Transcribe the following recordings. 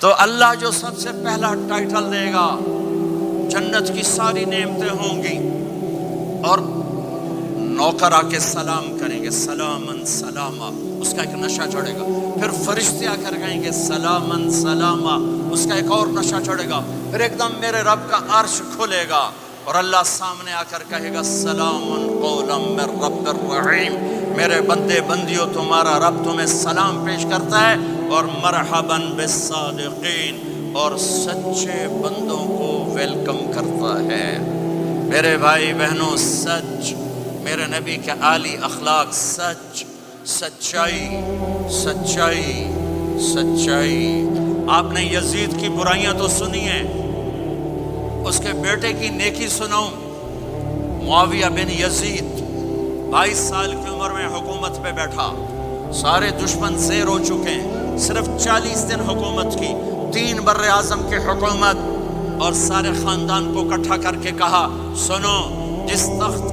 تو اللہ جو سب سے پہلا ٹائٹل دے گا، جنت کی ساری نعمتیں ہوں گی، اور نوکر آ کے سلام کریں گے، سلامن سلاما، اس کا ایک نشہ چڑھے گا۔ پھر فرشتے آ کر کہیں گے سلامن سلاما، اس کا ایک اور نشہ چڑھے گا۔ پھر ایک دم میرے رب کا عرش کھلے گا اور اللہ سامنے آ کر کہے گا سلام قولا من رب الرحیم، میرے بندے بندیوں تمہارا رب تمہیں سلام پیش کرتا ہے، اور مرحبا بالصادقین، اور سچے بندوں کو ویلکم کرتا ہے۔ میرے بھائی بہنوں، سچ، میرے نبی کے عالی اخلاق، سچ، سچائی، سچائی، سچائی۔ آپ نے یزید کی برائیاں تو سنی ہیں، اس کے بیٹے کی نیکی سنو، معاویہ بن یزید 22 سال کی عمر میں حکومت پہ بیٹھا، سارے دشمن زیر ہو چکے ہیں، صرف 40 دن حکومت کی، 3 بر اعظم کی حکومت، اور سارے خاندان کو اکٹھا کر کے کہا سنو، جس تخت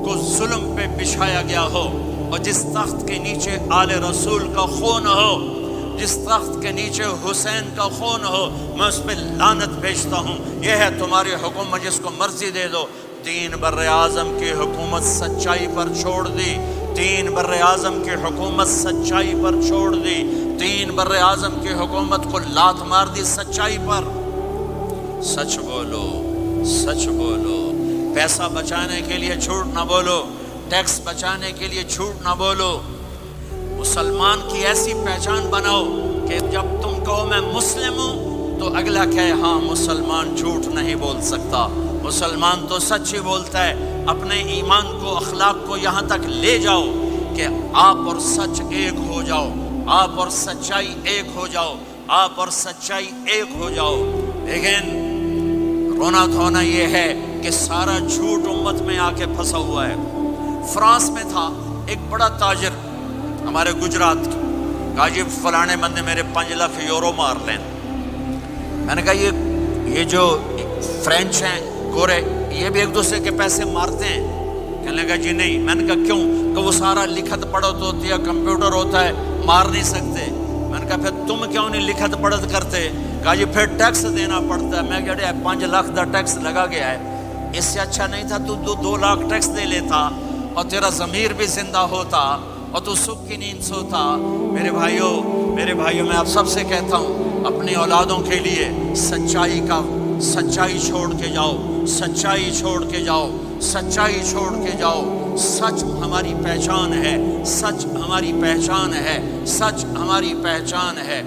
کو ظلم پہ بچھایا گیا ہو، اور جس تخت کے نیچے آل رسول کا خون ہو، جس تخت کے نیچے حسین کا خون ہو، میں اس پہ لعنت بھیجتا ہوں۔ یہ ہے تمہاری حکومت، جس کو مرضی دے دو۔ 3 بر اعظم کی حکومت سچائی پر چھوڑ دی، 3 بر اعظم کی حکومت سچائی پر چھوڑ دی، 3 بر اعظم کی حکومت کو لات مار دی سچائی پر۔ سچ بولو، سچ بولو، پیسہ بچانے کے لیے جھوٹ نہ بولو، ٹیکس بچانے کے لیے جھوٹ نہ بولو۔ مسلمان کی ایسی پہچان بناؤ کہ جب تم کہو میں مسلم ہوں تو اگلا کہے ہاں مسلمان جھوٹ نہیں بول سکتا، مسلمان تو سچ ہی بولتا ہے۔ اپنے ایمان کو، اخلاق کو یہاں تک لے جاؤ کہ آپ اور سچ ایک ہو جاؤ، آپ اور سچائی ایک ہو جاؤ، آپ اور سچائی ایک ہو جاؤ۔ لیکن رونا دھونا یہ ہے کہ سارا جھوٹ امت میں آ کے پھنسا ہوا ہے۔ فرانس میں تھا ایک بڑا تاجر ہمارے گجرات کی، کہا جی فلانے بندے میرے 5 لاکھ یورو مار لیں۔ میں نے کہا یہ جو فرینچ ہیں گورے، یہ بھی ایک دوسرے کے پیسے مارتے ہیں؟ کہنے لگا جی نہیں۔ میں نے کہا کیوں؟ کہ وہ سارا لکھت پڑھت ہوتی ہے، کمپیوٹر ہوتا ہے، مار نہیں سکتے۔ میں نے کہا پھر تم کیوں نہیں لکھت پڑھت کرتے؟ کہا جی پھر ٹیکس دینا پڑتا ہے۔ میں کہا 5 لاکھ کا ٹیکس لگا گیا ہے، اس سے اچھا نہیں تھا تو 2 لاکھ ٹیکس دے لیتا اور تیرا ضمیر بھی زندہ ہوتا اور تو صبح کی نیند سوتا۔ میرے بھائیوں میں آپ سب سے کہتا ہوں، اپنی اولادوں کے لیے سچائی چھوڑ کے جاؤ، سچائی چھوڑ کے جاؤ، سچائی چھوڑ کے جاؤ۔ سچ ہماری پہچان ہے، سچ ہماری پہچان ہے، سچ ہماری پہچان ہے۔